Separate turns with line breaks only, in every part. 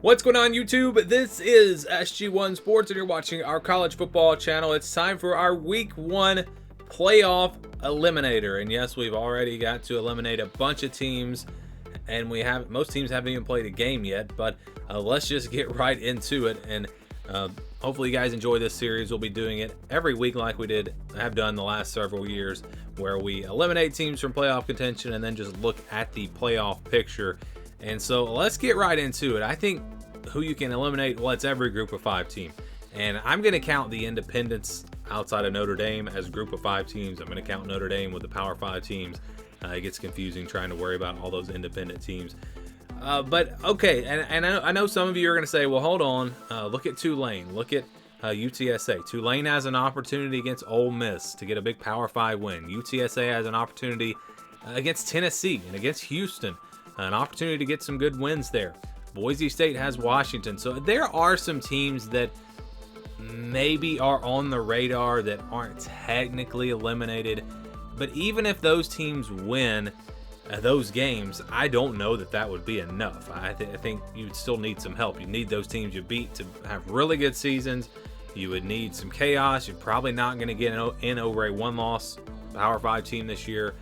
What's going on, YouTube? This is SG1 Sports, and you're watching our college football channel. It's time for our Week 1 playoff eliminator. And yes, we've already got to eliminate a bunch of teams, and most teams haven't even played a game yet. But let's just get right into it. And hopefully, you guys enjoy this series. We'll be doing it every week, like we have done the last several years, where we eliminate teams from playoff contention and then just look at the playoff picture. And so let's get right into it. I think who you can eliminate, well, it's every group of 5 team. And I'm going to count the independents outside of Notre Dame as a group of 5 teams. I'm going to count Notre Dame with the Power 5 teams. It gets confusing trying to worry about all those independent teams. But okay, and I know some of you are going to say, well, hold on. Look at Tulane. Look at UTSA. Tulane has an opportunity against Ole Miss to get a big Power 5 win. UTSA has an opportunity against Tennessee and against Houston. An opportunity to get some good wins there. Boise State has Washington. So there are some teams that maybe are on the radar that aren't technically eliminated. But even if those teams win those games, I don't know that would be enough. I think you'd still need some help. You need those teams you beat to have really good seasons. You would need some chaos. You're probably not going to get in over a one-loss Power 5 team this year.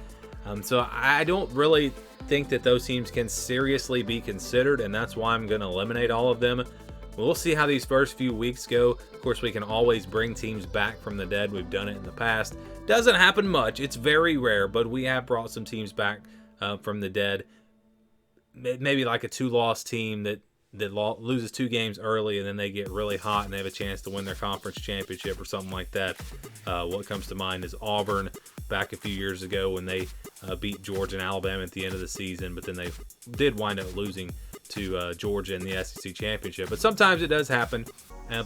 So I don't really think that those teams can seriously be considered, and that's why I'm going to eliminate all of them. We'll see how these first few weeks go. Of course, we can always bring teams back from the dead. We've done it in the past. Doesn't happen much. It's very rare, but we have brought some teams back from the dead. Maybe like a 2-loss team that loses 2 games early, and then they get really hot and they have a chance to win their conference championship or something like that. What comes to mind is Auburn back a few years ago when they beat Georgia and Alabama at the end of the season, but then they did wind up losing to Georgia in the SEC championship. But sometimes it does happen.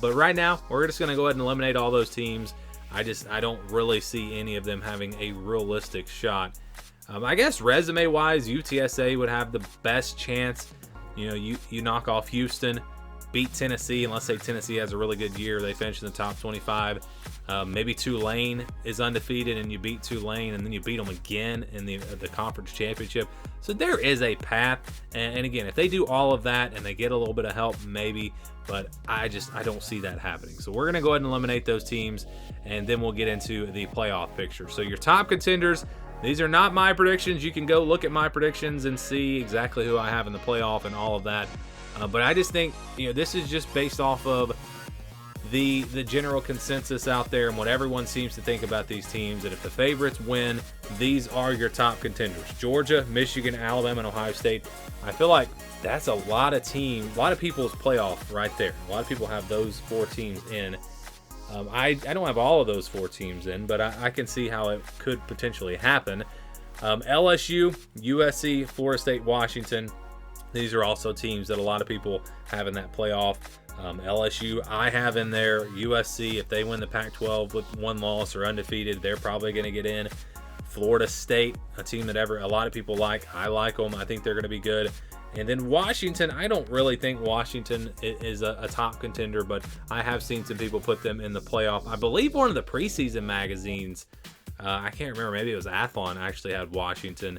But right now, we're just going to go ahead and eliminate all those teams. I don't really see any of them having a realistic shot. I guess resume-wise, UTSA would have the best chance. You know, you knock off Houston, beat Tennessee, and let's say Tennessee has a really good year. They finish in the top 25. Maybe Tulane is undefeated, and you beat Tulane, and then you beat them again in the conference championship. So there is a path. And again, if they do all of that and they get a little bit of help, maybe. But I don't see that happening. So we're going to go ahead and eliminate those teams, and then we'll get into the playoff picture. So your top contenders. These are not my predictions. You can go look at my predictions and see exactly who I have in the playoff and all of that. But I just think, this is just based off of the general consensus out there and what everyone seems to think about these teams. And if the favorites win, these are your top contenders. Georgia, Michigan, Alabama, and Ohio State. I feel like that's a lot of people's playoff right there. A lot of people have those 4 teams in. I don't have all of those 4 teams in, but I can see how it could potentially happen. LSU, USC, Florida State, Washington. These are also teams that a lot of people have in that playoff. LSU, I have in there. USC, if they win the Pac-12 with 1 loss or undefeated, they're probably going to get in. Florida State, a team that a lot of people like. I like them. I think they're going to be good. And then Washington, I don't really think Washington is a top contender, but I have seen some people put them in the playoff. I believe one of the preseason magazines, I can't remember, maybe it was Athlon, actually had Washington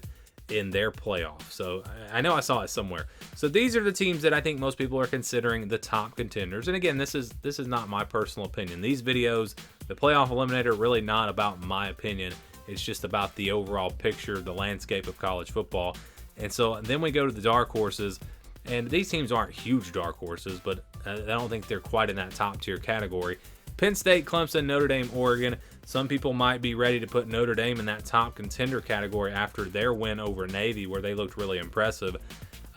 in their playoff. So I know I saw it somewhere. So these are the teams that I think most people are considering the top contenders. And again, this is not my personal opinion. These videos, the playoff eliminator, really not about my opinion. It's just about the overall picture, the landscape of college football. And so then we go to the dark horses, and these teams aren't huge dark horses, but I don't think they're quite in that top tier category. Penn State, Clemson, Notre Dame, Oregon. Some people might be ready to put Notre Dame in that top contender category after their win over Navy, where they looked really impressive.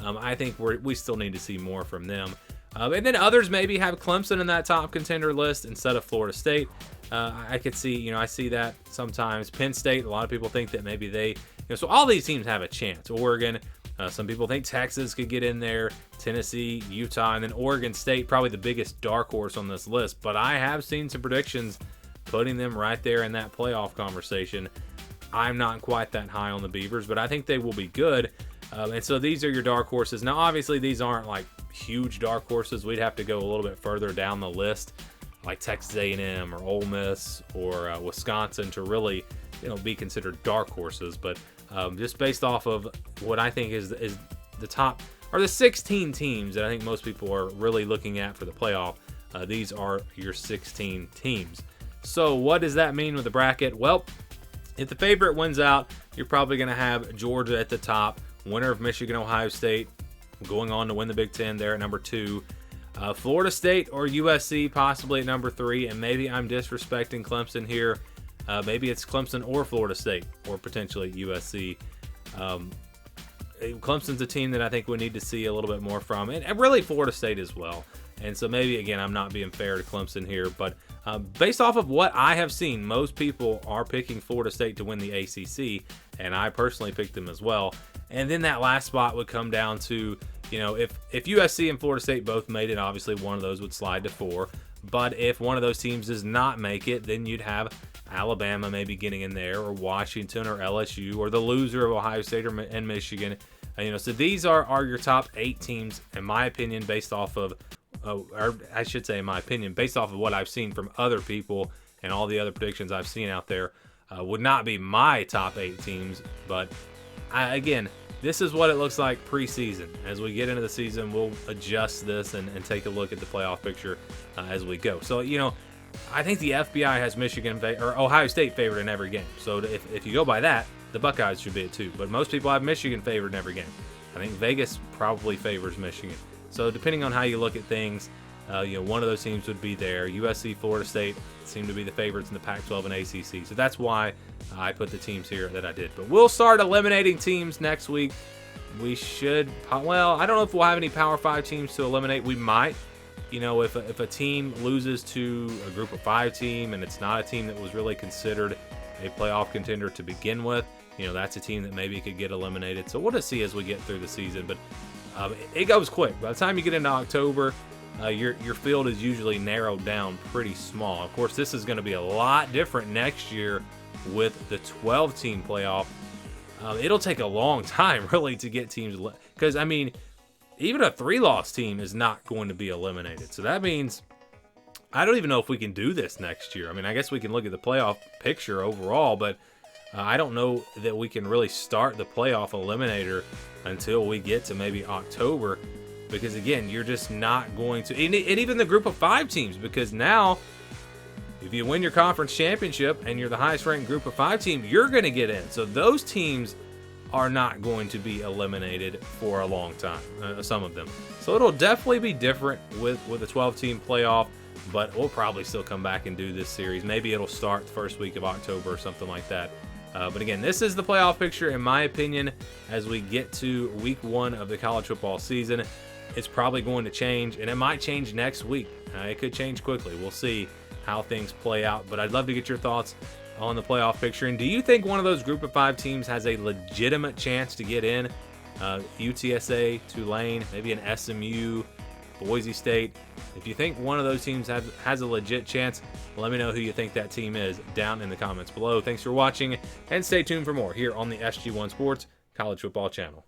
I think we still need to see more from them. And then others maybe have Clemson in that top contender list instead of Florida State. I could see, I see that sometimes. Penn State, a lot of people think that maybe they, so all these teams have a chance. Oregon, some people think Texas could get in there, Tennessee, Utah, and then Oregon State, probably the biggest dark horse on this list. But I have seen some predictions putting them right there in that playoff conversation. I'm not quite that high on the Beavers, but I think they will be good. And so these are your dark horses. Now, obviously, these aren't like huge dark horses. We'd have to go a little bit further down the list, like Texas A&M or Ole Miss or Wisconsin, to really be considered dark horses. But just based off of what I think is the top are the 16 teams that I think most people are really looking at for the playoff. These are your 16 teams. So what does that mean with the bracket? Well, if the favorite wins out, you're probably going to have Georgia at the top, winner of Michigan, Ohio State, going on to win the Big Ten there at number 2. Florida State or USC possibly at number 3, and maybe I'm disrespecting Clemson here. Maybe it's Clemson or Florida State, or potentially USC. Clemson's a team that I think we need to see a little bit more from, and really Florida State as well. And so maybe, again, I'm not being fair to Clemson here, but based off of what I have seen, most people are picking Florida State to win the ACC, and I personally picked them as well. And then that last spot would come down to, if USC and Florida State both made it, obviously one of those would slide to 4. But if one of those teams does not make it, then you'd have Alabama maybe getting in there, or Washington or LSU, or the loser of Ohio State and Michigan. So these are your top 8 teams, in my opinion, based off of, or I should say in my opinion, based off of what I've seen from other people and all the other predictions I've seen out there, would not be my top 8 teams. But again, this is what it looks like preseason. As we get into the season, we'll adjust this and take a look at the playoff picture as we go. So, I think the FBI has Michigan or Ohio State favored in every game. So if you go by that, the Buckeyes should be at 2. But most people have Michigan favored in every game. I think Vegas probably favors Michigan. So depending on how you look at things, one of those teams would be there. USC, Florida State seem to be the favorites in the Pac-12 and ACC. So that's why I put the teams here that I did. But we'll start eliminating teams next week. We should, well, I don't know if we'll have any Power 5 teams to eliminate. We might. If a team loses to a group of 5 team and it's not a team that was really considered a playoff contender to begin with, that's a team that maybe could get eliminated. So we'll just see as we get through the season. But it goes quick. By the time you get into October, your field is usually narrowed down pretty small. Of course, this is going to be a lot different next year with the 12-team playoff. It'll take a long time, really, to get teams, because, even a 3-loss team is not going to be eliminated. So that means I don't even know if we can do this next year. I guess we can look at the playoff picture overall, but I don't know that we can really start the playoff eliminator until we get to maybe October, because again, you're just not going to, and even the group of 5 teams, because now if you win your conference championship and you're the highest ranked group of 5 team, you're going to get in. So those teams are not going to be eliminated for a long time, some of them. So it'll definitely be different with a 12-team playoff, but we'll probably still come back and do this series. Maybe it'll start the first week of October or something like that. But again, this is the playoff picture, in my opinion, as we get to week 1 of the college football season. It's probably going to change, and it might change next week. It could change quickly. We'll see how things play out, but I'd love to get your thoughts on the playoff picture. And do you think one of those group of 5 teams has a legitimate chance to get in? UTSA, Tulane, maybe an SMU, Boise State. If you think one of those teams has a legit chance, let me know who you think that team is down in the comments below. Thanks for watching, and stay tuned for more here on the SG1 Sports College Football Channel.